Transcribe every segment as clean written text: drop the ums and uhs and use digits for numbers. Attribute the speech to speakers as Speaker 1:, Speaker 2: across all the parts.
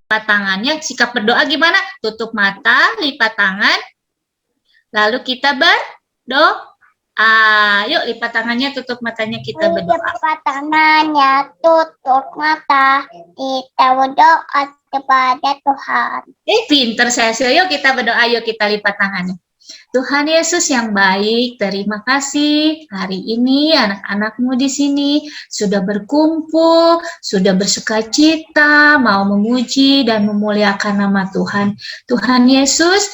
Speaker 1: lipat tangannya. Sikap berdoa gimana? Tutup mata, lipat tangan, lalu kita berdoa. Yuk lipat tangannya, tutup matanya, kita berdoa.
Speaker 2: Lipat tangannya, tutup mata, kita berdoa kepada Tuhan.
Speaker 1: Pinter Cecil, yuk kita berdoa, yuk kita lipat tangannya. Tuhan Yesus yang baik, terima kasih hari ini anak-anakmu di sini sudah berkumpul, sudah bersukacita, mau memuji dan memuliakan nama Tuhan. Tuhan Yesus,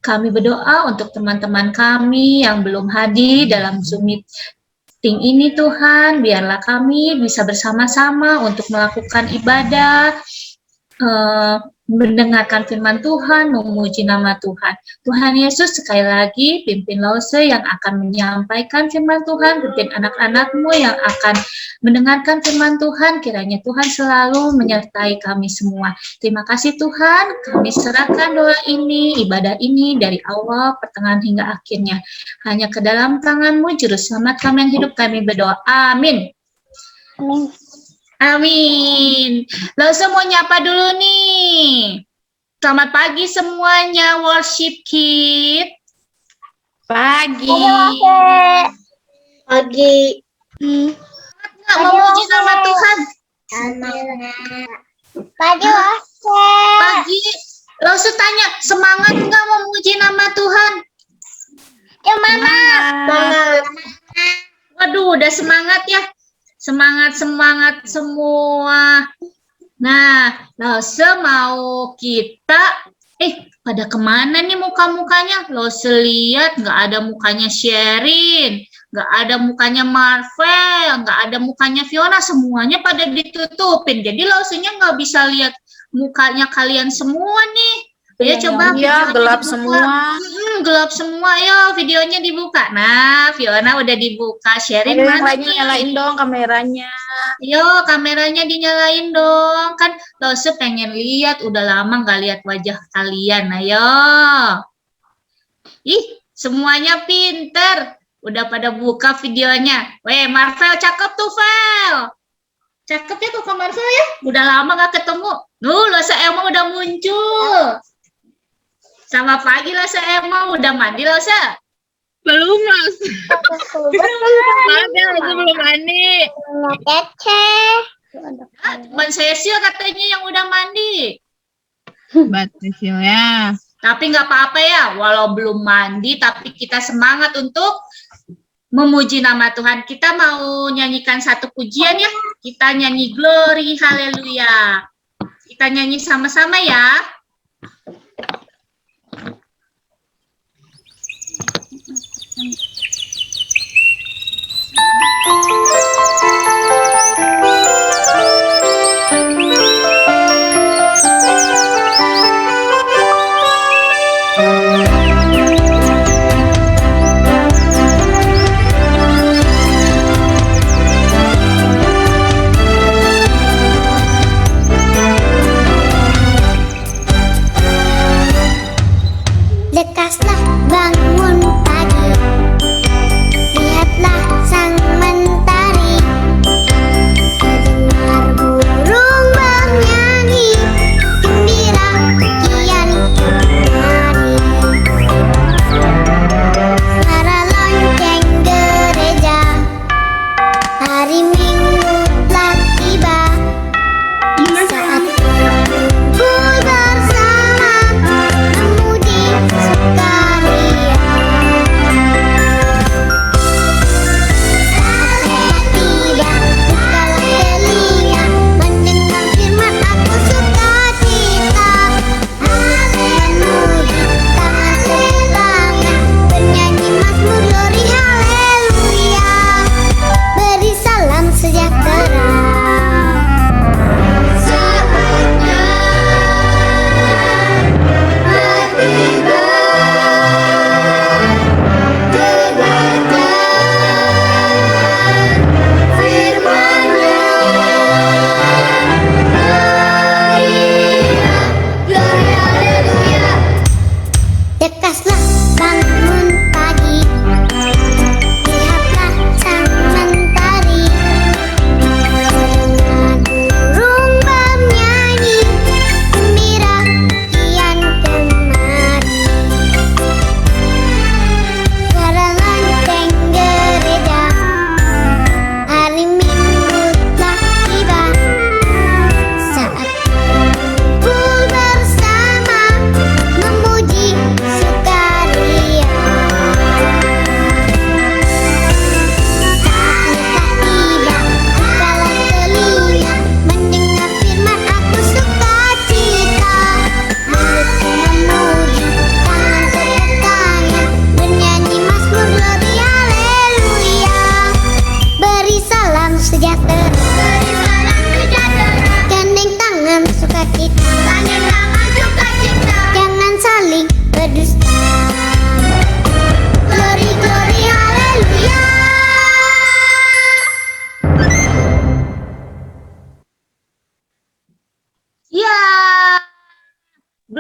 Speaker 1: kami berdoa untuk teman-teman kami yang belum hadir dalam Zoom meeting ini Tuhan, biarlah kami bisa bersama-sama untuk melakukan ibadah, mendengarkan firman Tuhan, memuji nama Tuhan. Tuhan Yesus, sekali lagi pimpin Lause yang akan menyampaikan firman Tuhan, pimpin anak-anakmu yang akan mendengarkan firman Tuhan, kiranya Tuhan selalu menyertai kami semua. Terima kasih Tuhan, kami serahkan doa ini, ibadah ini dari awal, pertengahan hingga akhirnya. Hanya ke dalam tangan-Mu, Juru Selamat kami yang hidup, kami berdoa. Amin.
Speaker 2: Amin.
Speaker 1: Amin. Lause mau nyapa dulu nih. Selamat pagi semuanya, worship kid.
Speaker 3: Pagi.
Speaker 2: Pagi.
Speaker 1: Nggak mau puji nama Tuhan?
Speaker 2: Pagi.
Speaker 1: Pagi. Lause tanya, semangat nggak mau memuji nama Tuhan?
Speaker 2: Semangat.
Speaker 1: Waduh, udah semangat ya. Semangat semua. Nah, Lause mau kita, pada kemana nih muka-mukanya? Lause lihat nggak ada mukanya Sherin, nggak ada mukanya Marvel, nggak ada mukanya Fiona, semuanya pada ditutupin. Jadi Lause-nya nggak bisa lihat mukanya kalian semua nih. Ya coba
Speaker 3: gelap semua.
Speaker 1: Gelap semua, yo videonya dibuka. Nah, Fiona udah dibuka. Sherin mana nih?
Speaker 3: Nyalain dong kameranya.
Speaker 1: Yo, kameranya dinyalain dong. Kan Lause pengen lihat, udah lama nggak lihat wajah kalian. Ayo. Ih, semuanya pinter. Udah pada buka videonya. Weh, Marvel cakep tuh, Vel. Cakep ya tuh Marvel ya. Udah lama nggak ketemu. Lause emang udah muncul. Sama pagi Lause emang udah mandi Lause?
Speaker 3: Belum, Mas. Maaf ya, aku belum mandi.
Speaker 1: Teman Cecil katanya yang udah mandi.
Speaker 3: Cecil ya.
Speaker 1: Tapi nggak apa-apa ya, walau belum mandi, tapi kita semangat untuk memuji nama Tuhan. Kita mau nyanyikan satu pujian ya. Kita nyanyi Glory Haleluya. Kita nyanyi sama-sama ya.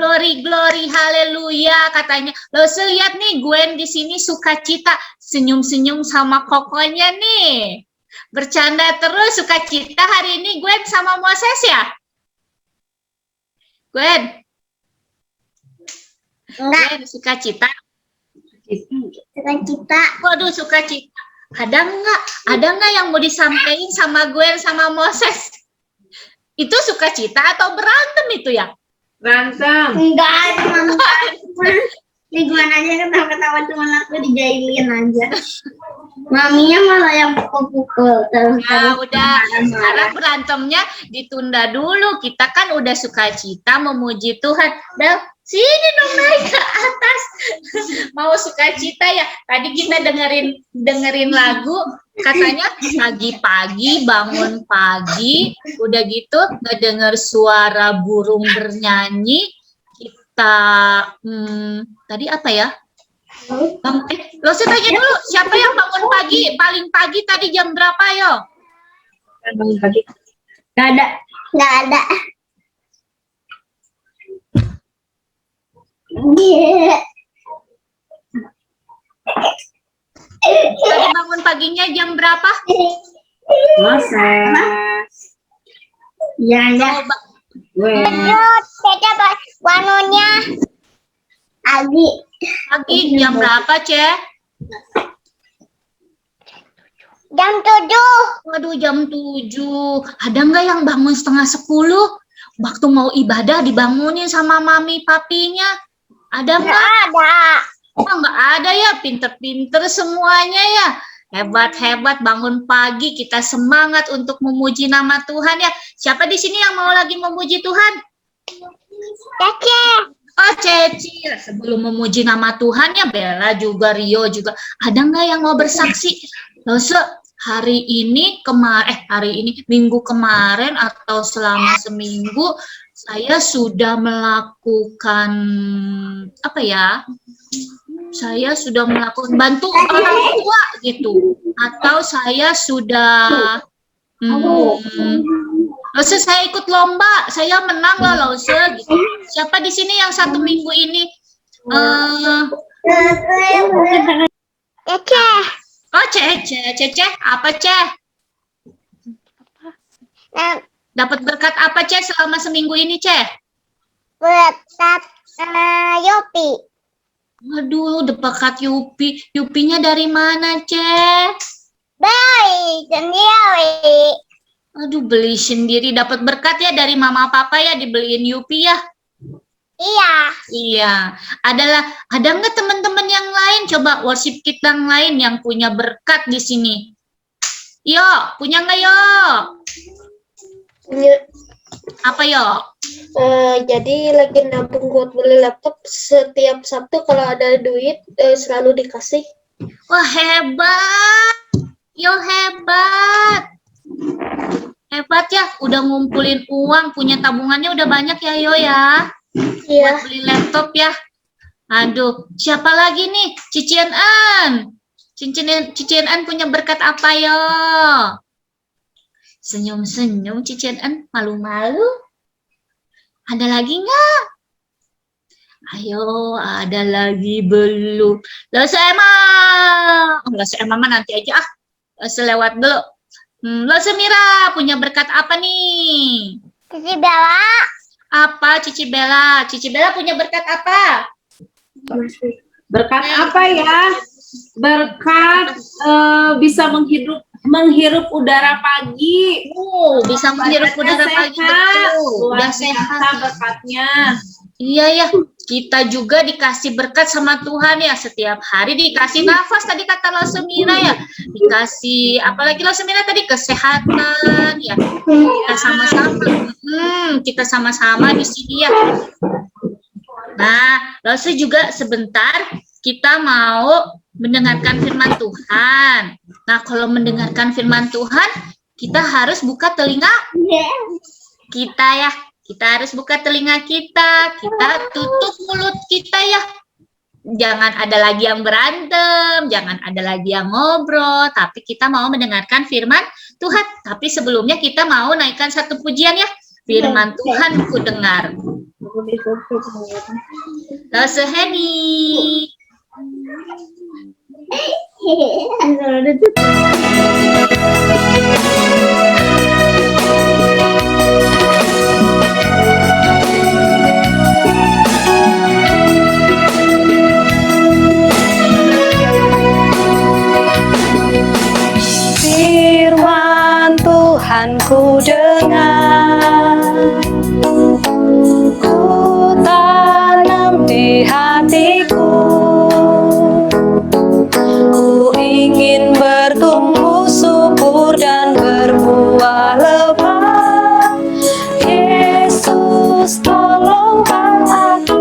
Speaker 1: Glory, glory, haleluya katanya. Lo lihat nih, Gwen di sini sukacita, senyum-senyum sama kokonya nih. Bercanda terus, sukacita hari ini Gwen sama Moses ya? Gwen?
Speaker 2: Enggak.
Speaker 1: Gwen sukacita.
Speaker 2: Sukacita.
Speaker 1: Waduh, sukacita. Ada nggak yang mau disampaikan sama Gwen sama Moses? Itu sukacita atau berantem itu ya?
Speaker 4: Berantem.
Speaker 2: Enggak ada mama. Ini gimana aja ketawa-ketawa cuma aku dijailin aja. Maminya malah yang pukul-pukul.
Speaker 1: Ya udah, sekarang berantemnya ditunda dulu. Kita kan udah sukacita memuji Tuhan. Bel, sini dong naik ke atas. Mau sukacita ya. Tadi kita dengerin lagu. Katanya pagi-pagi bangun pagi, udah gitu ngedenger suara burung bernyanyi. Kita tadi apa ya? Lo saya tanya dulu, siapa yang bangun pagi? Paling pagi tadi jam berapa yo?
Speaker 4: Bangun pagi.
Speaker 2: Nggak ada. Nggak ada.
Speaker 1: Tadi bangun paginya jam berapa?
Speaker 4: Moses.
Speaker 2: Ya, ya.
Speaker 1: Coba.
Speaker 4: Gue.
Speaker 2: Terus, kita bangunnya pagi.
Speaker 1: Pagi jam berapa, Ceh?
Speaker 2: Jam 7.
Speaker 1: Waduh, jam 7. Ada nggak yang bangun setengah 10? Waktu mau ibadah dibangunin sama mami papinya. Ada
Speaker 2: Nggak
Speaker 1: nggak?
Speaker 2: ada.
Speaker 1: Oh, nggak ada ya, pinter-pinter semuanya ya. Hebat-hebat bangun pagi, kita semangat untuk memuji nama Tuhan ya. Siapa di sini yang mau lagi memuji Tuhan?
Speaker 2: Cece.
Speaker 1: Oh, Ceci. Sebelum memuji nama Tuhan ya, Bella juga, Rio juga. Ada nggak yang mau bersaksi? Lose, hari ini, minggu kemarin atau selama seminggu, saya sudah melakukan, apa ya, saya sudah melakukan bantu orang tua gitu. Atau saya sudah, Lose saya ikut lomba, saya menang lah Lose gitu. Siapa di sini yang satu minggu ini?
Speaker 2: Cece.
Speaker 1: Oh, Cece, apa Ceh? Dapat berkat apa Ceh selama seminggu ini Ceh?
Speaker 2: Berkat Yopi.
Speaker 1: Waduh, berkat Yupi. Yupinya dari mana Ceh?
Speaker 2: Baik, sendiri.
Speaker 1: Aduh, beli sendiri. Dapat berkat ya dari mama papa ya, dibeliin Yupi ya?
Speaker 2: Iya.
Speaker 1: Iya. Ada nggak teman-teman yang lain? Coba worship kita yang lain yang punya berkat di sini. Yo, punya nggak yo? Apa yo?
Speaker 5: Jadi lagi nabung buat beli laptop. Setiap Sabtu kalau ada duit selalu dikasih.
Speaker 1: Wah, hebat. Yo, hebat. Hebat ya, udah ngumpulin uang, punya tabungannya udah banyak ya yo ya.
Speaker 5: Iya.
Speaker 1: Buat beli laptop ya. Aduh, siapa lagi nih? Cician An. Cician An punya berkat apa yo? Senyum-senyum Cician An, malu-malu. Ada lagi nggak? Ayo, ada lagi belum? Lose Emma nanti aja ah. Lose lewat dulu. Lose Mira punya berkat apa nih?
Speaker 2: Cici Bella.
Speaker 1: Apa Cici Bella? Cici Bella punya berkat apa?
Speaker 4: Berkat apa ya? Berkat bisa menghirup udara pagi.
Speaker 1: Bisa menghirup udara pagi, betul. Udah
Speaker 4: Luar biasa berkatnya.
Speaker 1: Iya ya, kita juga dikasih berkat sama Tuhan ya. Setiap hari dikasih nafas, tadi kata Losemira ya. Dikasih, apalagi Losemira tadi, kesehatan ya. Kita sama-sama. Kita sama-sama di sini ya. Nah, Lose juga sebentar kita mau mendengarkan firman Tuhan. Nah, kalau mendengarkan firman Tuhan, kita harus buka telinga kita ya. Kita harus buka telinga kita tutup mulut kita ya. Jangan ada lagi yang berantem, jangan ada lagi yang ngobrol, tapi kita mau mendengarkan firman Tuhan. Tapi sebelumnya kita mau naikkan satu pujian ya. Firman Tuhan ku dengar. Lose Heni.
Speaker 6: Firman Tuhan ku dengar, ku tanam di hatiku, ku ingin bertumbuh subur dan berbuah lebat. Yesus tolonglah aku.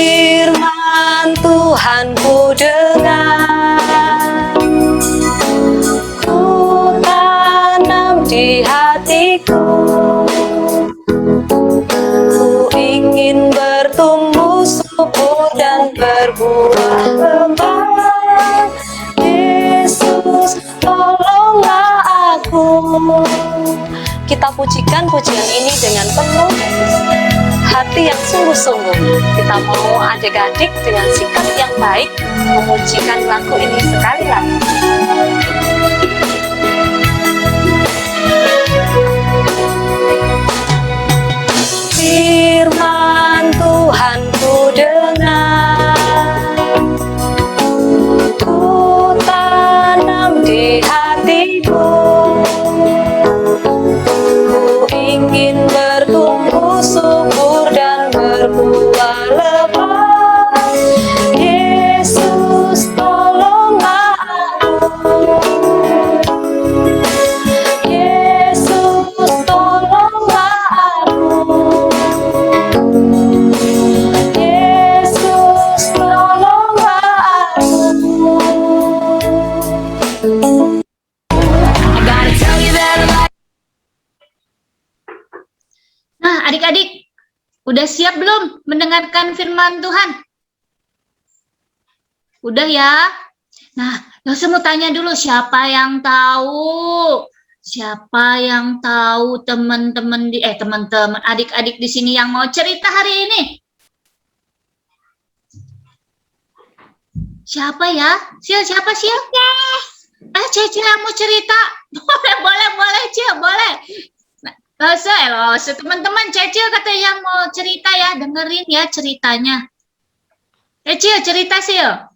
Speaker 6: Firman Tuhan ku dengar, ku tanam di hatiku, ku ingin bertumbuh subur dan berbuah lebat. Yesus tolonglah aku. Kita pujikan pujian ini dengan penuh hati yang sungguh-sungguh. Kita mau adik-adik dengan sikap yang baik memujikan lagu ini sekali lagi. Firman Tuhan ku dengar, ku tanam di hatiku, ku ingin bertumbuh subur dan berbuah lebat. Yesus tolonglah aku. Yesus tolonglah aku. Yesus tolonglah aku. I gotta tell you that I like.
Speaker 1: Nah, adik-adik, udah siap belum mendengarkan firman Tuhan? Udah ya? Nah, Yose mau tanya dulu, siapa yang tahu? Siapa yang tahu teman-teman teman-teman adik-adik di sini yang mau cerita hari ini? Siapa ya? Siapa sih? Cece yang mau cerita? Boleh, Cil, boleh. Lose, teman-teman, Cecil katanya yang mau cerita ya, dengerin ya ceritanya. Cecil, cerita Sil.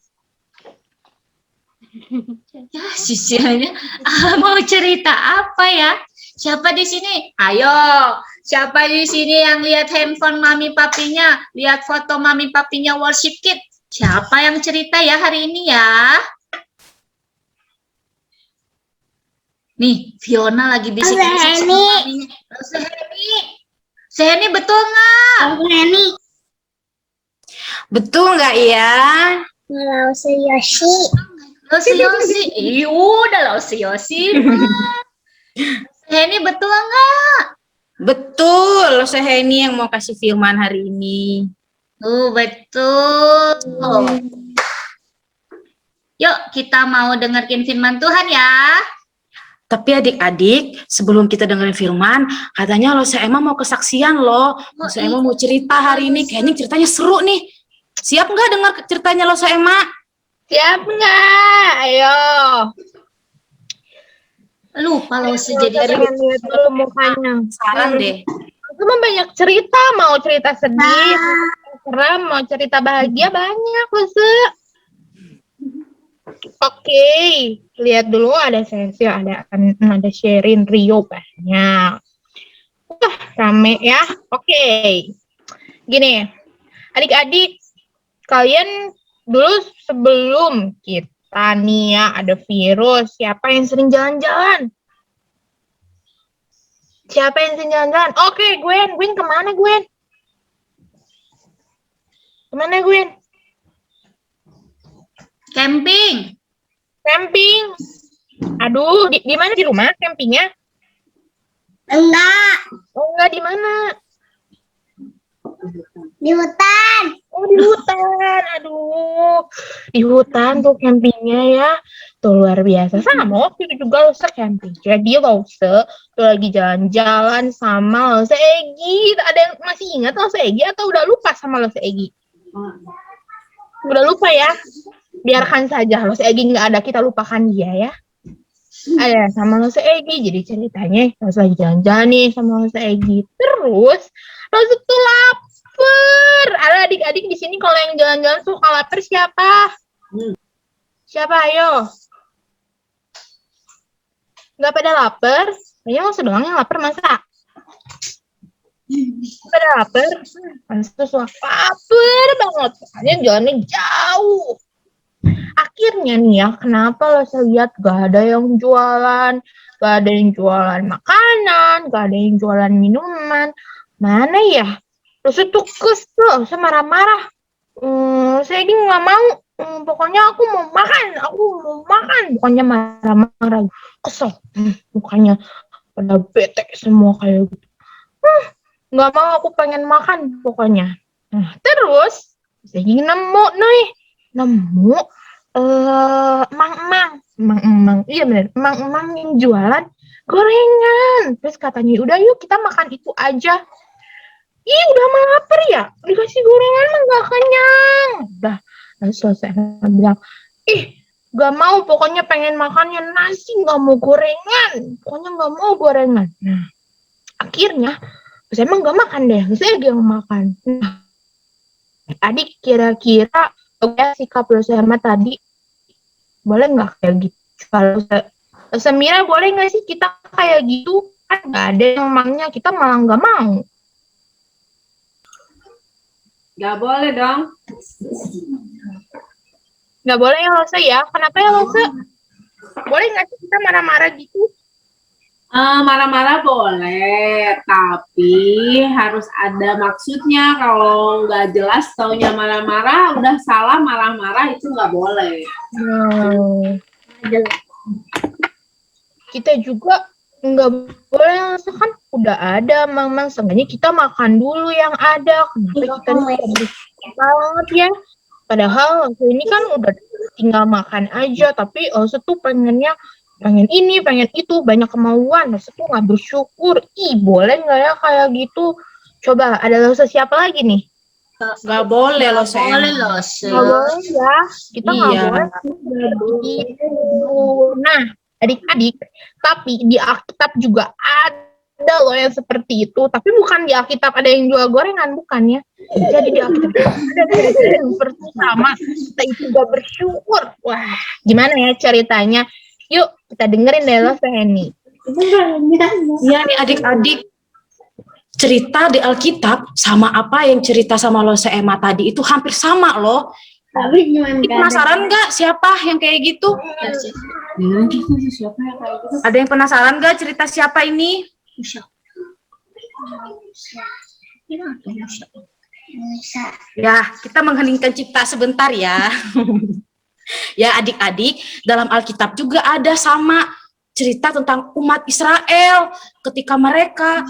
Speaker 1: Ya, Sisilnya mau cerita apa ya? Siapa di sini? Ayo, siapa di sini yang lihat handphone mami papinya, lihat foto mami papinya worship kit? Siapa yang cerita ya hari ini ya? Nih, Fiona lagi bisik-bisik sama maminya. Seheni, betul nggak?
Speaker 3: Betul nggak ya?
Speaker 2: Lause Yoshi.
Speaker 1: Yosi. Udah Yosi. Seheni betul nggak?
Speaker 3: Betul, Seheni yang mau kasih firman hari ini.
Speaker 1: Betul. Yuk, kita mau dengerin firman Tuhan ya.
Speaker 3: Tapi adik-adik, sebelum kita dengerin firman, katanya Lose Emma mau kesaksian loh. Lose Emma mau cerita hari ini, kayaknya ceritanya seru nih. Siap nggak dengar ceritanya Lose Emma?
Speaker 6: Siap nggak? Ayo.
Speaker 1: Lupa Lose jadi
Speaker 6: Pengen lihat dulu mukanya.
Speaker 3: Saran deh.
Speaker 6: Cuma banyak cerita, mau cerita sedih, seram, mau cerita bahagia, banyak Luse. Oke, lihat dulu ada sesi, ada Sherin, Rio, banyak. Rame ya. Oke. Gini, adik-adik, kalian dulu sebelum kita nih ya ada virus, siapa yang sering jalan-jalan? Siapa yang sering jalan-jalan? Oke, Gwen kemana Gwen? Kemana Gwen?
Speaker 1: camping.
Speaker 6: Camping. Aduh, di mana, di rumah campingnya?
Speaker 2: Enggak,
Speaker 6: Oh, enggak, di mana?
Speaker 2: di hutan.
Speaker 6: Oh, di hutan. Aduh. Di hutan tuh campingnya ya. Tuh luar biasa. Sama waktu itu juga Lose camping. Jadi Lose tuh lagi jalan-jalan sama Lose Egi. Ada yang masih ingat Lose Egi atau udah lupa sama Lose Egi? Udah lupa ya? Biarkan saja Lose Egi nggak ada, kita lupakan dia ya. Ada sama Lose Egi. Jadi ceritanya Lose lagi jalan-jalan nih sama Lose Egi. Terus Lose tuh lapar. Ada adik-adik di sini kalau yang jalan-jalan suka lapar siapa? Siapa ayo? Nggak pada lapar? Kayaknya Lose doang yang lapar masa? Pada lapar? Lose suka lapar banget. Soalnya jalannya jauh. Akhirnya nih ya, kenapa Lose lihat gak ada yang jualan, gak ada yang jualan makanan, gak ada yang jualan minuman. Mana ya? Lose tuh kesel, Lose marah-marah. Saya ini nggak mau. Pokoknya aku mau makan. Pokoknya marah-marah, kesel. Mukanya pada bete semua kayak gitu. Nggak mau, aku pengen makan pokoknya. Nah, terus saya nemu emang iya benar, emang yang jualan gorengan. Terus katanya udah yuk kita makan itu aja. Ih udah mah lapar ya, dikasih gorengan mah gak kenyang. Udah, lalu selesai bilang, gak mau, pokoknya pengen makannya nasi, gak mau gorengan. Pokoknya gak mau gorengan. Nah, akhirnya saya emang gak makan deh, saya yang makan. Nah, adik kira-kira sikap lo sama tadi boleh nggak kayak gitu? Kalau Semira boleh nggak sih kita kayak gitu? Kan nggak ada yang emangnya, kita malah nggak mau.
Speaker 4: Nggak boleh dong.
Speaker 6: Nggak boleh ya Lose ya? Kenapa ya Lose? Boleh nggak sih kita marah-marah gitu?
Speaker 4: Marah-marah boleh, tapi harus ada maksudnya. Kalau nggak jelas taunya marah-marah, udah salah marah-marah itu nggak boleh.
Speaker 6: Kita juga nggak boleh, kan udah ada memang seenggaknya kita makan dulu yang ada. Kenapa kita nih banget ya? Padahal ini kan udah tinggal makan aja, tapi tuh pengen ini, pengen itu, banyak kemauan. Lose tuh nggak bersyukur. Boleh nggak ya kayak gitu? Coba, ada Lose siapa lagi nih?
Speaker 3: Nggak boleh Lose.
Speaker 1: Boleh Lose.
Speaker 6: Nggak boleh ya. Kita nggak boleh. Nah, adik-adik, tapi di Alkitab juga ada loh yang seperti itu. Tapi bukan di Alkitab ada yang jual gorengan, bukan ya? Jadi di Alkitab ada yang seperti sama. Kita itu nggak bersyukur. Wah, gimana ya ceritanya? Yuk, kita dengerin deh Lose nih.
Speaker 3: Iya nih adik-adik, cerita di Alkitab sama apa yang cerita sama Lose Emma tadi itu hampir sama loh. Penasaran nggak siapa yang kayak gitu? Ada yang penasaran nggak cerita siapa ini? Ya, kita mengheningkan cipta sebentar ya. Ya adik-adik, dalam Alkitab juga ada sama cerita tentang umat Israel ketika mereka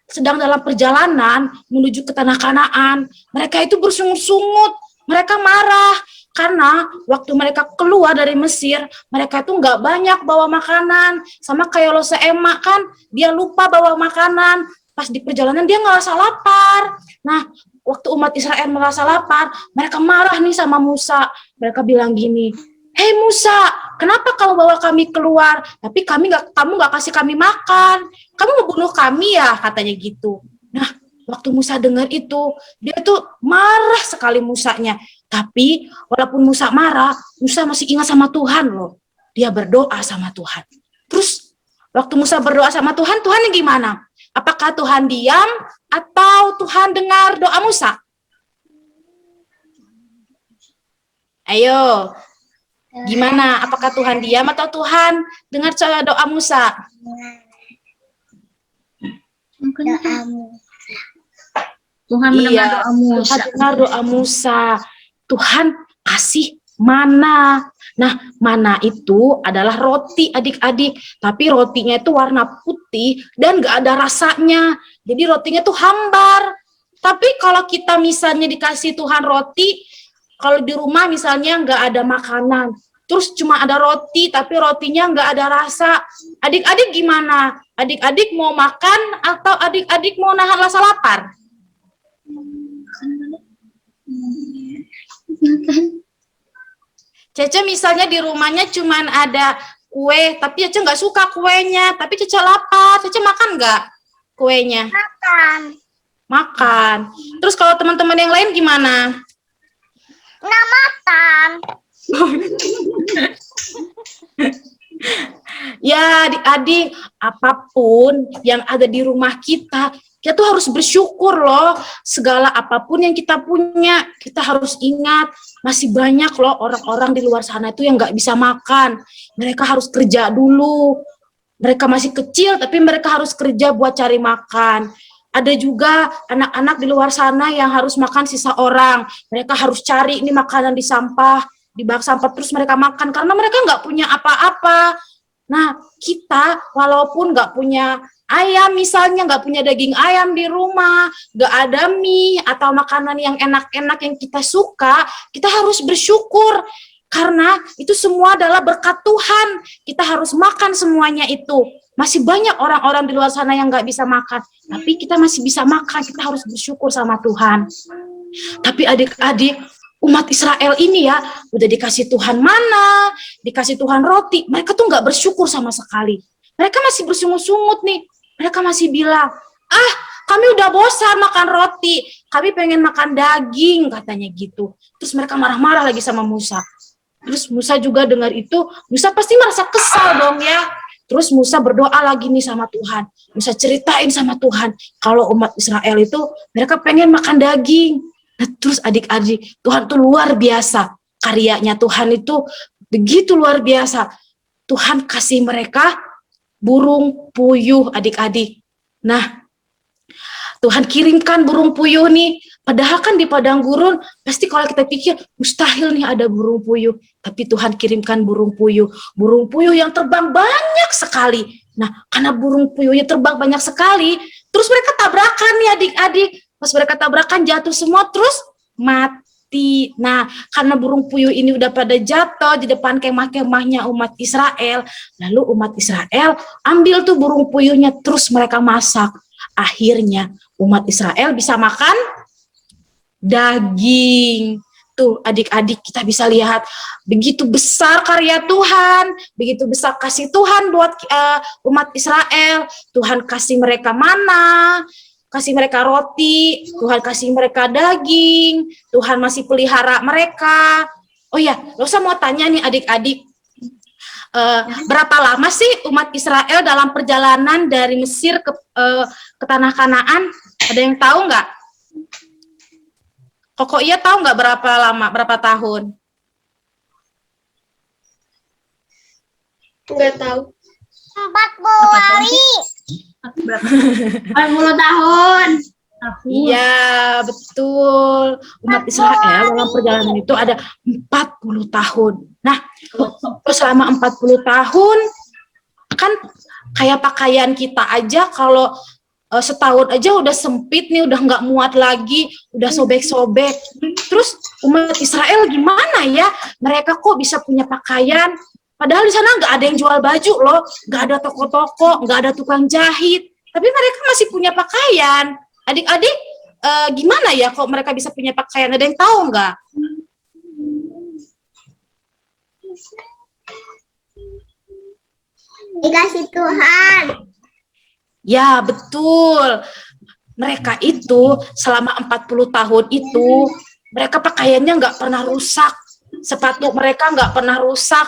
Speaker 3: sedang dalam perjalanan menuju ke tanah Kanaan. Mereka itu bersungut-sungut, mereka marah karena waktu mereka keluar dari Mesir, mereka itu nggak banyak bawa makanan. Sama kayak Lose Emma kan, dia lupa bawa makanan. Pas di perjalanan dia ngerasa lapar. Nah, waktu umat Israel merasa lapar, mereka marah nih sama Musa. Mereka bilang gini, "Hei Musa, kenapa kamu bawa kami keluar? Tapi kamu nggak kasih kami makan. Kamu mau bunuh kami ya?" Katanya gitu. Nah, waktu Musa dengar itu, dia tuh marah sekali Musanya. Tapi walaupun Musa marah, Musa masih ingat sama Tuhan loh. Dia berdoa sama Tuhan. Terus waktu Musa berdoa sama Tuhan, Tuhan yang gimana? Apakah Tuhan diam atau Tuhan dengar doa Musa? Ayo, gimana? Apakah Tuhan diam atau Tuhan dengar doa Musa?
Speaker 1: Tuhan mendengar doa Musa.
Speaker 3: Tuhan dengar doa Musa. Tuhan kasih mana. Nah, mana itu adalah roti adik-adik. Tapi rotinya itu warna putih dan gak ada rasanya. Jadi rotinya tuh hambar. Tapi kalau kita misalnya dikasih Tuhan roti, kalau di rumah misalnya nggak ada makanan, terus cuma ada roti, tapi rotinya nggak ada rasa. Adik-adik gimana? Adik-adik mau makan atau adik-adik mau nahan rasa lapar? Cece misalnya di rumahnya cuma ada kue, tapi Cece nggak suka kuenya, tapi Cece lapar. Cece makan nggak kuenya?
Speaker 2: Makan.
Speaker 3: Makan. Terus kalau teman-teman yang lain gimana?
Speaker 2: Nggak makan.
Speaker 3: Ya adik-adik, apapun yang ada di rumah kita tuh harus bersyukur loh. Segala apapun yang kita punya, kita harus ingat masih banyak loh orang-orang di luar sana itu yang nggak bisa makan. Mereka harus kerja dulu. Mereka masih kecil, tapi mereka harus kerja buat cari makan. Ada juga anak-anak di luar sana yang harus makan sisa orang. Mereka harus cari ini makanan di sampah, di bak sampah, terus mereka makan karena mereka nggak punya apa-apa. Nah, kita walaupun nggak punya ayam misalnya, nggak punya daging ayam di rumah, nggak ada mie atau makanan yang enak-enak yang kita suka, kita harus bersyukur karena itu semua adalah berkat Tuhan. Kita harus makan semuanya itu. Masih banyak orang-orang di luar sana yang nggak bisa makan, tapi kita masih bisa makan. Kita harus bersyukur sama Tuhan. Tapi adik-adik, umat Israel ini ya, udah dikasih Tuhan mana, dikasih Tuhan roti, mereka tuh nggak bersyukur sama sekali. Mereka masih bersungut-sungut nih, mereka masih bilang, kami udah bosan makan roti, kami pengen makan daging, katanya gitu. Terus mereka marah-marah lagi sama Musa. Terus Musa juga dengar itu, Musa pasti merasa kesal dong ya. Terus Musa berdoa lagi nih sama Tuhan. Musa ceritain sama Tuhan, kalau umat Israel itu, mereka pengen makan daging. Nah, terus adik-adik, Tuhan tuh luar biasa. Karyanya Tuhan itu begitu luar biasa. Tuhan kasih mereka burung puyuh, adik-adik. Nah, Tuhan kirimkan burung puyuh nih. Padahal kan di padang gurun, pasti kalau kita pikir, mustahil nih ada burung puyuh. Tapi Tuhan kirimkan burung puyuh. Burung puyuh yang terbang banyak sekali. Nah, karena burung puyuhnya terbang banyak sekali, terus mereka tabrakan nih adik-adik. Pas mereka tabrakan jatuh semua terus mati. Nah, karena burung puyuh ini udah pada jatuh di depan kemah-kemahnya umat Israel, lalu umat Israel ambil tuh burung puyuhnya terus mereka masak. Akhirnya umat Israel bisa makan daging. Tuh adik-adik kita bisa lihat begitu besar karya Tuhan, begitu besar kasih Tuhan buat umat Israel. Tuhan kasih mereka mana, kasih mereka roti, Tuhan kasih mereka daging, Tuhan masih pelihara mereka. Oh ya, Rosa mau tanya nih adik-adik, berapa lama sih umat Israel dalam perjalanan dari Mesir ke Tanah Kanaan? Ada yang tahu nggak? Koko iya tahu nggak berapa lama, berapa tahun?
Speaker 5: Nggak tahu.
Speaker 2: 40 hari.
Speaker 4: 40 tahun.
Speaker 3: Iya, betul. Umat Israel dalam perjalanan itu ada 40 tahun. Nah, selama 40 tahun, kan kayak pakaian kita aja kalau setahun aja udah sempit nih, udah nggak muat lagi, udah sobek-sobek. Terus umat Israel gimana ya? Mereka kok bisa punya pakaian? Padahal di sana nggak ada yang jual baju loh, nggak ada toko-toko, nggak ada tukang jahit. Tapi mereka masih punya pakaian. Adik-adik, gimana ya kok mereka bisa punya pakaian? Ada yang tahu nggak?
Speaker 2: Dikasih Tuhan.
Speaker 3: Ya, betul. Mereka itu selama 40 tahun itu, mereka pakaiannya nggak pernah rusak. Sepatu mereka nggak pernah rusak.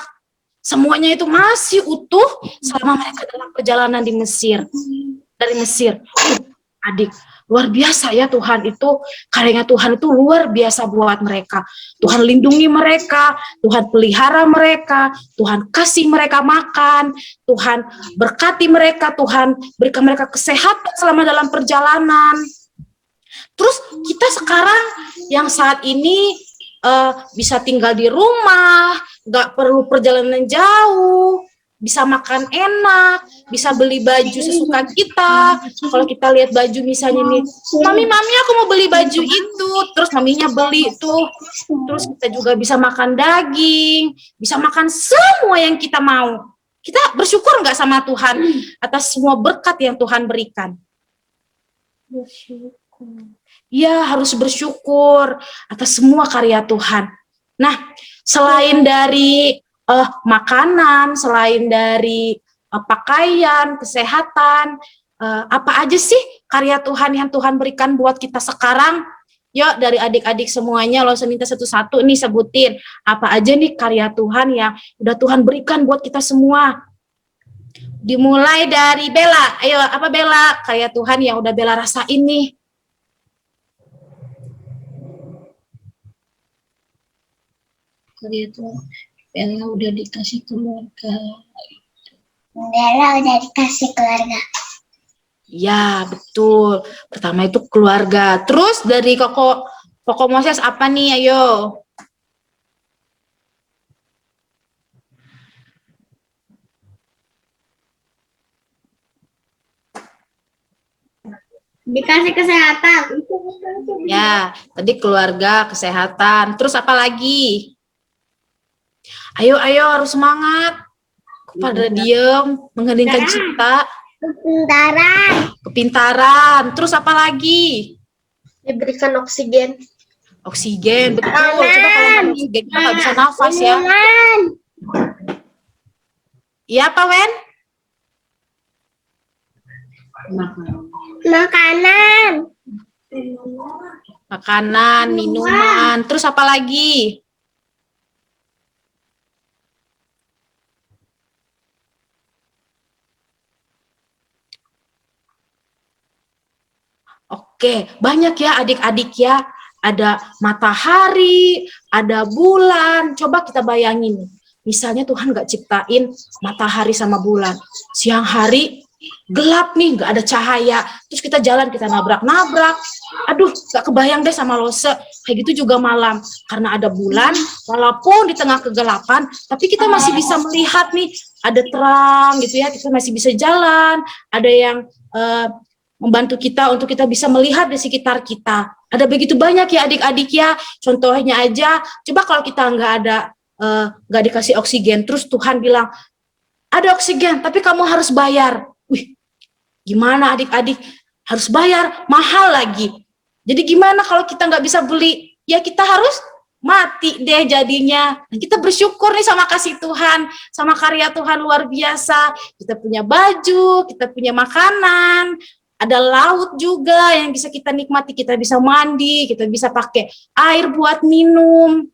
Speaker 3: Semuanya itu masih utuh selama mereka dalam perjalanan di Mesir. Dari Mesir. Adik, luar biasa ya Tuhan itu, karyanya Tuhan itu luar biasa buat mereka. Tuhan lindungi mereka, Tuhan pelihara mereka, Tuhan kasih mereka makan, Tuhan berkati mereka, Tuhan berikan mereka kesehatan selama dalam perjalanan. Terus kita sekarang yang saat ini bisa tinggal di rumah, nggak perlu perjalanan jauh. bisa makan enak, bisa beli baju sesuka kita. Kalau kita lihat baju misalnya nih, mami aku mau beli baju itu, terus maminya beli tuh. Terus kita juga bisa makan daging, bisa makan semua yang kita mau. Kita bersyukur nggak sama Tuhan atas semua berkat yang Tuhan berikan? Ya, harus bersyukur atas semua karya Tuhan. Nah, selain dari makanan, selain dari pakaian, kesehatan, apa aja sih karya Tuhan yang Tuhan berikan buat kita sekarang? Yuk, dari adik-adik semuanya, lo minta satu-satu nih sebutin apa aja nih karya Tuhan yang udah Tuhan berikan buat kita semua. Dimulai dari Bella. Ayo, apa Bella? Karya Tuhan yang udah Bella rasain nih.
Speaker 1: Karya Tuhan, Bella udah dikasih keluarga.
Speaker 2: Bella udah dikasih keluarga.
Speaker 3: Ya, betul. Pertama itu keluarga. Terus dari Koko Moses apa nih? Ayo.
Speaker 2: Dikasih kesehatan.
Speaker 3: Ya, tadi keluarga, kesehatan. Terus apa lagi? Ayo, harus semangat. Pada diem, mengheningkan cipta. Kepintaran. Terus apa lagi?
Speaker 5: Diberikan oksigen.
Speaker 3: Oksigen, betul. Coba kalau nggak ada oksigen, kita nggak bisa nafas ya. Iya, Pak Wen? Makanan, minuman. Terus apa lagi? Oke, banyak ya adik-adik ya. Ada matahari, ada bulan. Coba kita bayangin. Misalnya Tuhan nggak ciptain matahari sama bulan. Siang hari gelap nih, nggak ada cahaya. Terus kita jalan, kita nabrak-nabrak. Aduh, nggak kebayang deh sama Lose. Kayak gitu juga malam. Karena ada bulan, walaupun di tengah kegelapan, tapi kita masih bisa melihat nih, ada terang gitu ya. Kita masih bisa jalan. Ada yang membantu kita untuk kita bisa melihat di sekitar kita. Ada begitu banyak ya adik-adik ya. Contohnya aja, coba kalau kita nggak dikasih oksigen, terus Tuhan bilang, ada oksigen, tapi kamu harus bayar. Wih, gimana adik-adik? Harus bayar, mahal lagi. Jadi gimana kalau kita nggak bisa beli? Ya kita harus mati deh jadinya. Nah, kita bersyukur nih sama kasih Tuhan, sama karya Tuhan luar biasa. Kita punya baju, kita punya makanan, ada laut juga yang bisa kita nikmati, kita bisa mandi, kita bisa pakai air buat minum.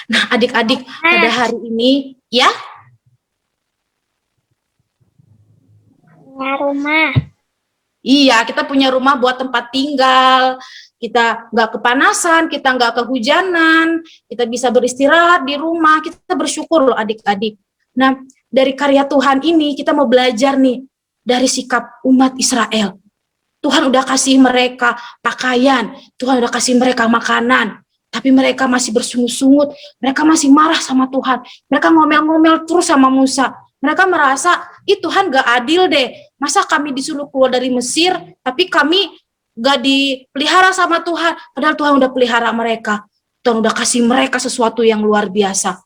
Speaker 3: Nah, adik-adik pada hari ini, ya?
Speaker 2: Punya rumah.
Speaker 3: Iya, kita punya rumah buat tempat tinggal, kita nggak kepanasan, kita nggak kehujanan, kita bisa beristirahat di rumah, kita bersyukur loh adik-adik. Nah, dari karya Tuhan ini kita mau belajar nih, dari sikap umat Israel. Tuhan udah kasih mereka pakaian, Tuhan udah kasih mereka makanan, tapi mereka masih bersungut-sungut, mereka masih marah sama Tuhan, mereka ngomel-ngomel terus sama Musa. Mereka merasa, Tuhan gak adil deh, masa kami disuruh keluar dari Mesir, tapi kami gak dipelihara sama Tuhan, padahal Tuhan udah pelihara mereka, Tuhan udah kasih mereka sesuatu yang luar biasa.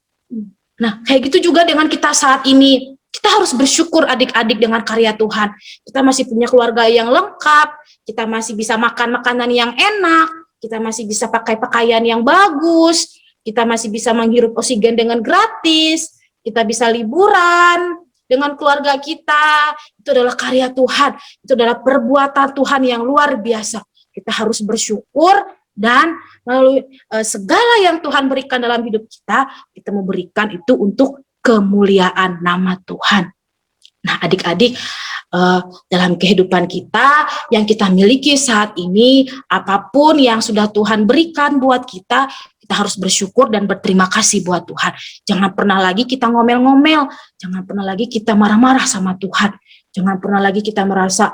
Speaker 3: Nah, kayak gitu juga dengan kita saat ini. Kita harus bersyukur adik-adik dengan karya Tuhan. Kita masih punya keluarga yang lengkap, kita masih bisa makan makanan yang enak, kita masih bisa pakai pakaian yang bagus, kita masih bisa menghirup oksigen dengan gratis, kita bisa liburan dengan keluarga kita. Itu adalah karya Tuhan, itu adalah perbuatan Tuhan yang luar biasa. Kita harus bersyukur dan melalui segala yang Tuhan berikan dalam hidup kita mau berikan itu untuk kemuliaan nama Tuhan. Nah, adik-adik, dalam kehidupan kita yang kita miliki saat ini, apapun yang sudah Tuhan berikan buat kita harus bersyukur dan berterima kasih buat Tuhan. Jangan pernah lagi kita ngomel-ngomel, jangan pernah lagi kita marah-marah sama Tuhan, jangan pernah lagi kita merasa,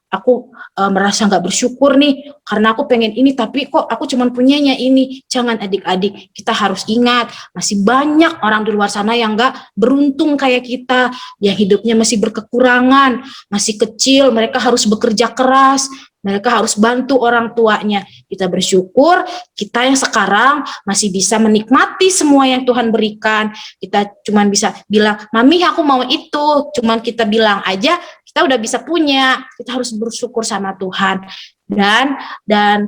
Speaker 3: aku merasa nggak bersyukur nih karena aku pengen ini tapi kok aku cuman punyanya ini. Jangan adik-adik, kita harus ingat masih banyak orang di luar sana yang nggak beruntung kayak kita, yang hidupnya masih berkekurangan, masih kecil, mereka harus bekerja keras, mereka harus bantu orang tuanya. Kita bersyukur kita yang sekarang masih bisa menikmati semua yang Tuhan berikan. Kita cuman bisa bilang, "Mami, aku mau itu." Cuman kita bilang aja kita udah bisa punya. Kita harus bersyukur sama Tuhan dan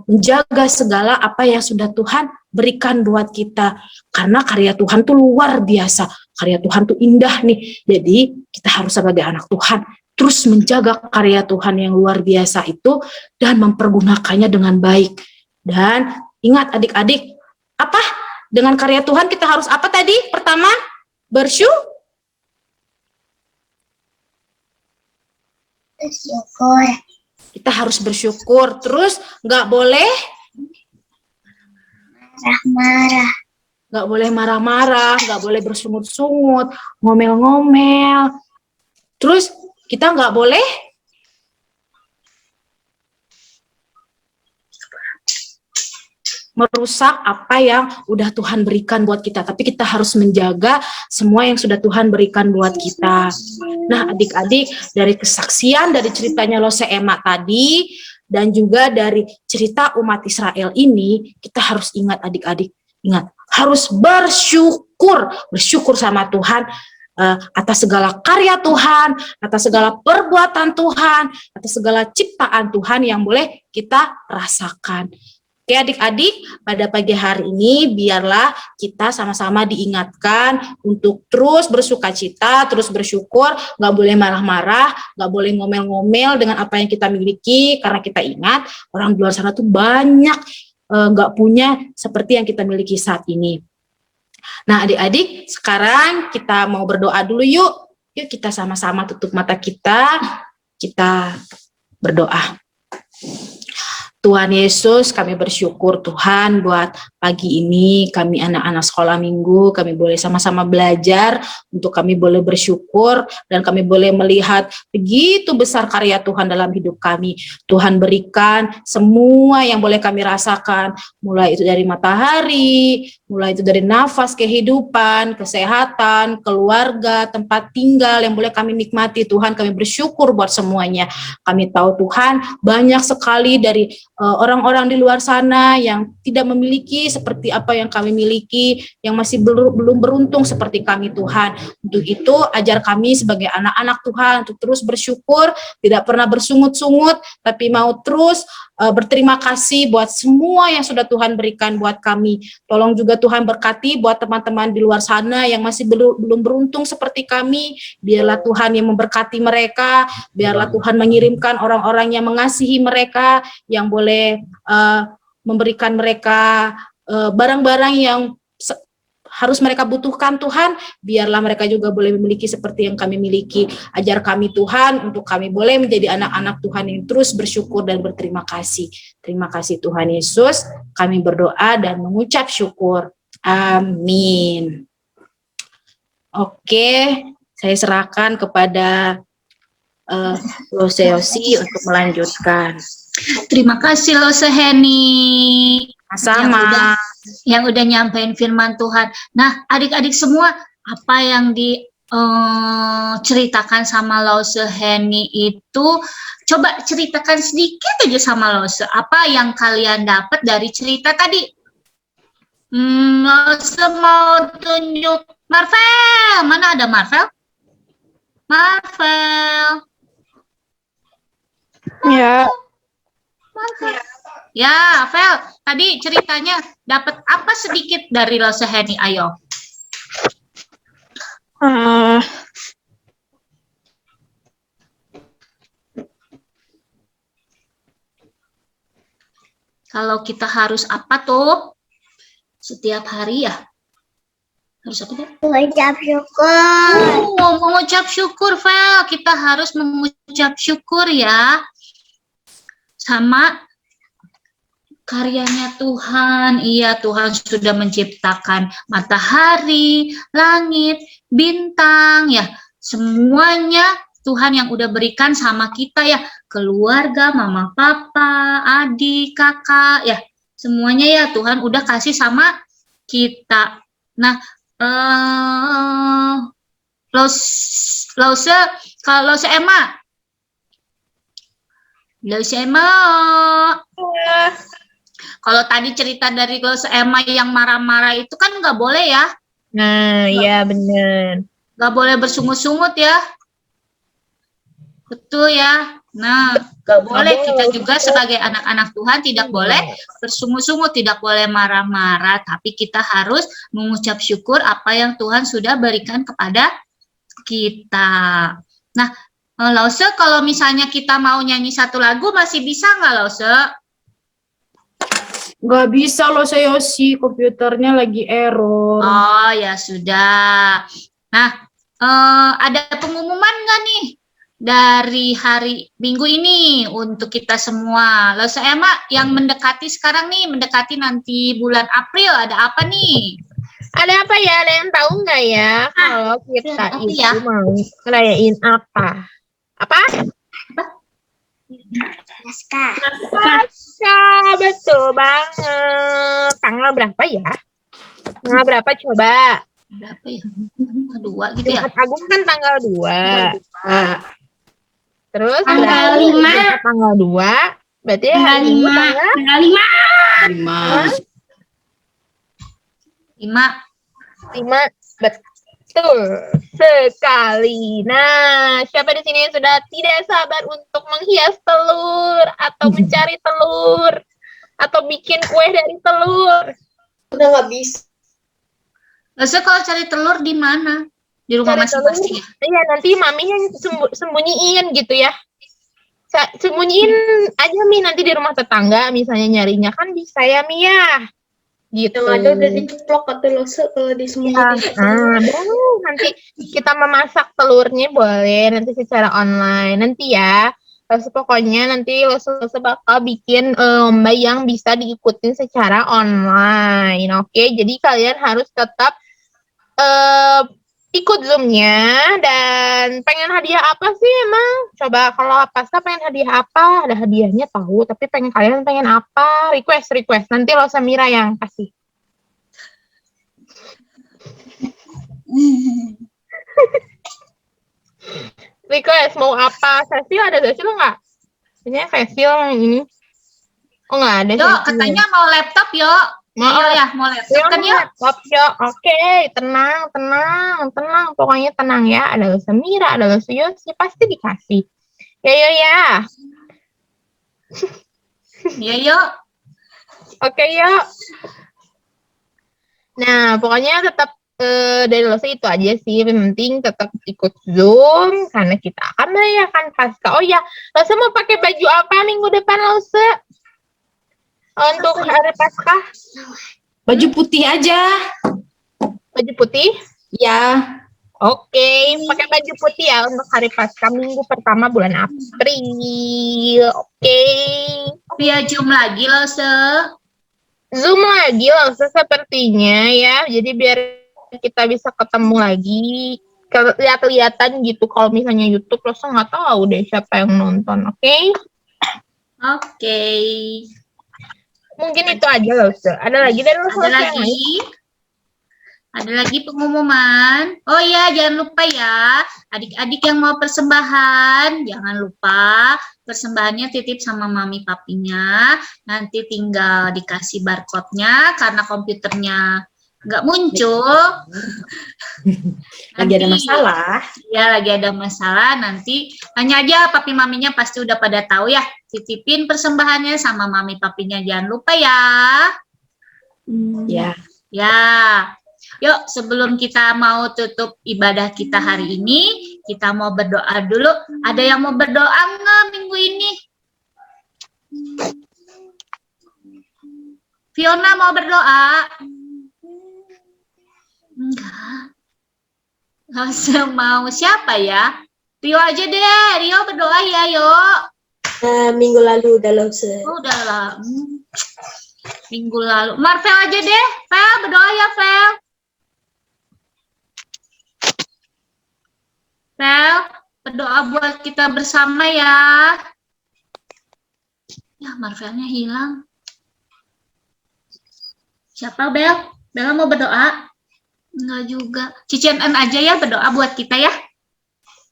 Speaker 3: menjaga segala apa yang sudah Tuhan berikan buat kita, karena karya Tuhan tuh luar biasa, karya Tuhan tuh indah nih. Jadi kita harus sebagai anak Tuhan terus menjaga karya Tuhan yang luar biasa itu dan mempergunakannya dengan baik. Dan ingat adik-adik, apa dengan karya Tuhan kita harus apa tadi? Pertama, bersyukur. Kita harus bersyukur, terus nggak boleh
Speaker 2: Marah-marah.
Speaker 3: nggak boleh marah-marah, nggak boleh bersungut-sungut, ngomel-ngomel. Terus kita nggak boleh merusak apa yang udah Tuhan berikan buat kita, tapi kita harus menjaga semua yang sudah Tuhan berikan buat kita. Nah, adik-adik, dari kesaksian dari ceritanya Lose Emma tadi dan juga dari cerita umat Israel ini, kita harus ingat adik-adik, ingat harus bersyukur sama Tuhan atas segala karya Tuhan, atas segala perbuatan Tuhan, atas segala ciptaan Tuhan yang boleh kita rasakan. Oke adik-adik, pada pagi hari ini biarlah kita sama-sama diingatkan untuk terus bersuka cita, terus bersyukur, nggak boleh marah-marah, nggak boleh ngomel-ngomel dengan apa yang kita miliki, karena kita ingat orang di luar sana tuh banyak nggak punya seperti yang kita miliki saat ini. Nah adik-adik, sekarang kita mau berdoa dulu yuk. Yuk kita sama-sama tutup mata kita berdoa. Tuhan Yesus, kami bersyukur Tuhan buat pagi ini kami anak-anak sekolah minggu, kami boleh sama-sama belajar, untuk kami boleh bersyukur dan kami boleh melihat begitu besar karya Tuhan dalam hidup kami. Tuhan berikan semua yang boleh kami rasakan, mulai itu dari matahari, mulai itu dari nafas kehidupan, kesehatan, keluarga, tempat tinggal yang boleh kami nikmati. Tuhan, kami bersyukur buat semuanya. Kami tahu Tuhan banyak sekali dari orang-orang di luar sana yang tidak memiliki seperti apa yang kami miliki, yang masih belum beruntung seperti kami Tuhan. Untuk itu ajar kami sebagai anak-anak Tuhan untuk terus bersyukur, tidak pernah bersungut-sungut, tapi mau terus berterima kasih buat semua yang sudah Tuhan berikan buat kami. Tolong juga Tuhan berkati buat teman-teman di luar sana yang masih belum beruntung seperti kami. Biarlah Tuhan yang memberkati mereka, biarlah Tuhan mengirimkan orang-orang yang mengasihi mereka, yang boleh memberikan mereka barang-barang yang harus mereka butuhkan Tuhan, biarlah mereka juga boleh memiliki seperti yang kami miliki. Ajar kami Tuhan untuk kami boleh menjadi anak-anak Tuhan yang terus bersyukur dan berterima kasih. Terima kasih Tuhan Yesus, kami berdoa dan mengucap syukur. Amin. Oke, saya serahkan kepada Lose Yosi untuk melanjutkan.
Speaker 1: Terima kasih Lose Heni.
Speaker 3: Sama.
Speaker 1: Yang udah nyampein firman Tuhan. Nah, adik-adik semua, apa yang diceritakan sama Lose Heni itu, coba ceritakan sedikit aja sama Lose. Apa yang kalian dapat dari cerita tadi? Lose mau tunjuk Marvel. Mana ada Marvel? Marvel.
Speaker 6: Ya.
Speaker 1: Ya, Vel, tadi ceritanya dapat apa sedikit dari Lose Heni? Ayo. Kalau kita harus apa tuh? Setiap hari ya? Harus apa deh?
Speaker 2: Mengucap syukur.
Speaker 1: Mengucap syukur, Vel. Kita harus mengucap syukur ya. Sama karyanya Tuhan. Iya, Tuhan sudah menciptakan matahari, langit, bintang ya. Semuanya Tuhan yang udah berikan sama kita ya, keluarga, mama, papa, adik, kakak, ya semuanya ya Tuhan udah kasih sama kita. Nah, kalau Emma, kalau tadi cerita dari Emma yang marah-marah itu kan nggak boleh ya,
Speaker 6: Nah, iya bener.
Speaker 1: nggak boleh bersungut-sungut ya, betul ya. Nah, nggak boleh, kita juga sebagai anak-anak Tuhan tidak boleh bersungut-sungut, tidak boleh marah-marah, tapi kita harus mengucap syukur apa yang Tuhan sudah berikan kepada kita. Nah, Lause, kalau misalnya kita mau nyanyi satu lagu masih bisa nggak, Lause?
Speaker 3: Nggak bisa loh saya Yosi, komputernya lagi error.
Speaker 1: Oh ya sudah. Nah, ada pengumuman nggak nih dari hari Minggu ini untuk kita semua? Lause Emma, yang mendekati sekarang nih, mendekati nanti bulan April, ada apa nih?
Speaker 6: Ada apa ya? Ada yang tahu nggak ya? Kalau kita
Speaker 1: apa
Speaker 6: itu
Speaker 1: ya?
Speaker 6: mau ngerayain apa? Apa?
Speaker 2: Naskah.
Speaker 6: Naskah, betul banget. Tanggal berapa ya? Tanggal berapa coba?
Speaker 1: Berapa ya? 2 gitu ya?
Speaker 6: Jumat Agung kan tanggal 2. Terus
Speaker 2: Tanggal
Speaker 6: berarti
Speaker 2: 5.
Speaker 6: Jumat tanggal 2. Berarti
Speaker 2: Tanggal
Speaker 6: hari Minggu
Speaker 2: 5.
Speaker 6: tanggal
Speaker 2: Tanggal 5.
Speaker 1: 5.
Speaker 6: 5. Betul sekali. Nah, siapa di sini yang sudah tidak sabar untuk menghias telur atau mencari telur atau bikin kue dari telur?
Speaker 5: Udah nggak bisa.
Speaker 1: Lause kalau cari telur di mana? Di rumah
Speaker 6: Cari telur?
Speaker 1: masing-masing ya?
Speaker 6: Iya, nanti maminya sembunyiin gitu ya. Sembunyiin aja Mi nanti di rumah tetangga misalnya nyarinya kan bisa ya Mi ya. Gitu.
Speaker 5: Yang ada udah diceplok atau Lause kalau disembunyiin.
Speaker 6: Nah, baru nanti kita memasak telurnya boleh nanti secara online nanti ya. Terus pokoknya nanti lo bakal bikin lomba yang bisa diikutin secara online. Oke, jadi kalian harus tetap ikut Zoom-nya. Dan pengen hadiah apa sih emang? Coba kalau Pasca pengen hadiah apa? Ada hadiahnya tahu, tapi kalian pengen apa? Request. Nanti lo Samira yang kasih. Request mau apa? Facial ada facial nggak? Ini facial yang ini. Oh nggak ada.
Speaker 1: Yo, katanya mau laptop yo.
Speaker 6: Mau
Speaker 1: ya, mau laptop kan yo.
Speaker 6: laptop yo. Oke, tenang. Pokoknya tenang ya. Ada Lusa Mira, ada Lusa Yosi, pasti dikasih. Ya.
Speaker 1: Iya yo.
Speaker 6: Oke yuk. Nah, pokoknya tetap dari Lusa itu aja sih. Yang penting tetap ikut Zoom karena kita akan merayakan Pasca. Oh ya, Lusa mau pakai baju apa minggu depan Lusa? Untuk hari Pasca?
Speaker 3: Baju putih aja.
Speaker 6: Baju putih?
Speaker 3: Ya.
Speaker 6: Oke, pakai baju putih ya untuk hari Pasca minggu pertama bulan April. Oke.
Speaker 1: Via Zoom lagi Lause.
Speaker 6: Zoom lagi loh sepertinya ya. Jadi biar kita bisa ketemu lagi. Lihat-lihatan gitu. Kalau misalnya YouTube lo nggak tahu deh siapa yang nonton. Oke?
Speaker 1: Oke.
Speaker 6: Mungkin itu aja loh. Ada lagi dari lo
Speaker 1: Ada lagi pengumuman. Oh ya, jangan lupa ya, adik-adik yang mau persembahan, jangan lupa persembahannya titip sama mami papinya. Nanti tinggal dikasih barcode-nya karena komputernya nggak muncul.
Speaker 3: Lagi ada masalah.
Speaker 1: Ya, lagi ada masalah. Nanti tanya aja papi maminya pasti udah pada tahu ya. Titipin persembahannya sama mami papinya. Jangan lupa ya.
Speaker 3: Ya.
Speaker 1: Ya. Yuk, sebelum kita mau tutup ibadah kita hari ini, kita mau berdoa dulu. Ada yang mau berdoa nggak minggu ini? Fiona mau berdoa? Enggak. Langsung mau siapa ya? Rio aja deh. Rio berdoa ya, yuk.
Speaker 5: Minggu lalu udah Lause.
Speaker 1: Oh, udah lah. Minggu lalu. Marvel aja deh. Fel, berdoa ya, Fel. Fel, berdoa buat kita bersama ya. Ya, Marvelnya hilang. Siapa, Bel? Bella mau berdoa? Enggak juga. Cici NN aja ya berdoa buat kita ya.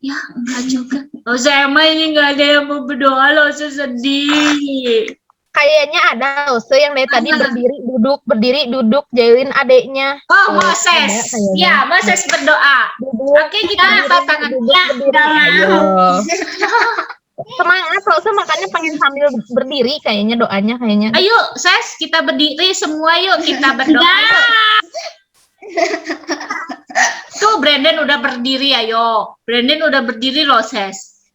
Speaker 1: Ya, enggak juga. Oh, saya mah ini enggak ada yang mau berdoa loh, saya sedih.
Speaker 6: Kayaknya ada Ose yang dari tadi
Speaker 1: Mana?
Speaker 6: berdiri duduk jahilin adeknya.
Speaker 1: Oh,
Speaker 6: Tuh,
Speaker 1: Moses.
Speaker 6: ada kayaknya.
Speaker 1: Ya, Moses berdoa.
Speaker 6: Duduk.
Speaker 1: Oke, kita lipat tangan.
Speaker 6: Duduk berdiri. Ayo. Semangat Ose, makanya pengen sambil berdiri kayaknya doanya kayaknya.
Speaker 1: Ayo, Ses, kita berdiri semua yuk, kita berdoa. Yuk. Tuh, Brandon udah berdiri, ayo. Brandon udah berdiri loh, Ses.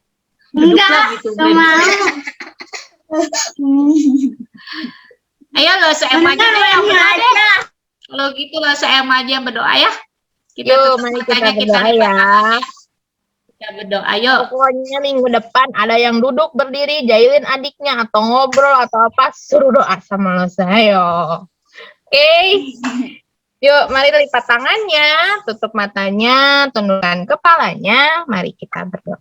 Speaker 1: Duduklah gitu, Brandon. Ayo lo, se-em aja deh yang berdoa deh. Kalau gitu lo, se-em aja yang berdoa ya. Kita
Speaker 6: Yuk,
Speaker 1: tutup
Speaker 6: mari
Speaker 1: matanya,
Speaker 6: kita berdoa ya.
Speaker 1: Kita berdoa, yuk.
Speaker 6: Pokoknya minggu depan ada yang duduk berdiri jahilin adiknya atau ngobrol atau apa, suruh doa sama lo saya. Oke. Yuk, mari lipat tangannya, tutup matanya, tundukkan kepalanya, mari kita berdoa.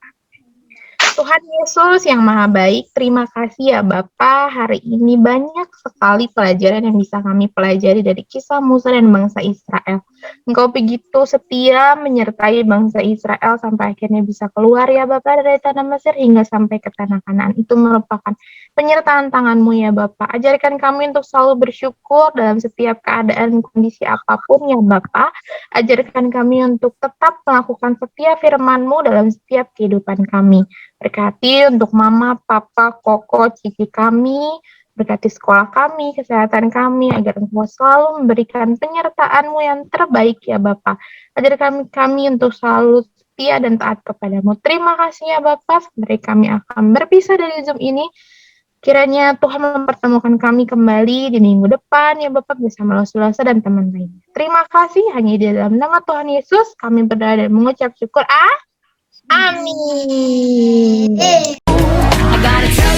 Speaker 6: Tuhan Yesus yang Maha Baik, terima kasih ya Bapa. Hari ini banyak sekali pelajaran yang bisa kami pelajari dari kisah Musa dan bangsa Israel. Engkau begitu setia menyertai bangsa Israel sampai akhirnya bisa keluar ya Bapa dari tanah Mesir hingga sampai ke tanah Kanaan. Itu merupakan penyertaan tangan-Mu ya Bapa. Ajarkan kami untuk selalu bersyukur dalam setiap keadaan kondisi apapun ya Bapa. Ajarkan kami untuk tetap melakukan setiap firman-Mu dalam setiap kehidupan kami. Berkati untuk Mama, Papa, Koko, Cici kami, berkati sekolah kami, kesehatan kami, agar Engkau selalu memberikan penyertaan-Mu yang terbaik ya Bapa. Ajarkan kami untuk selalu setia dan taat kepadamu. Terima kasih ya Bapa, sampai kami akan berpisah dari Zoom ini. Kiranya Tuhan mempertemukan kami kembali di minggu depan ya Bapak bersama Losulasa dan teman lainnya. Terima kasih, hanya di dalam nama Tuhan Yesus kami berdoa dan mengucap syukur. Amin.
Speaker 7: I gotta tell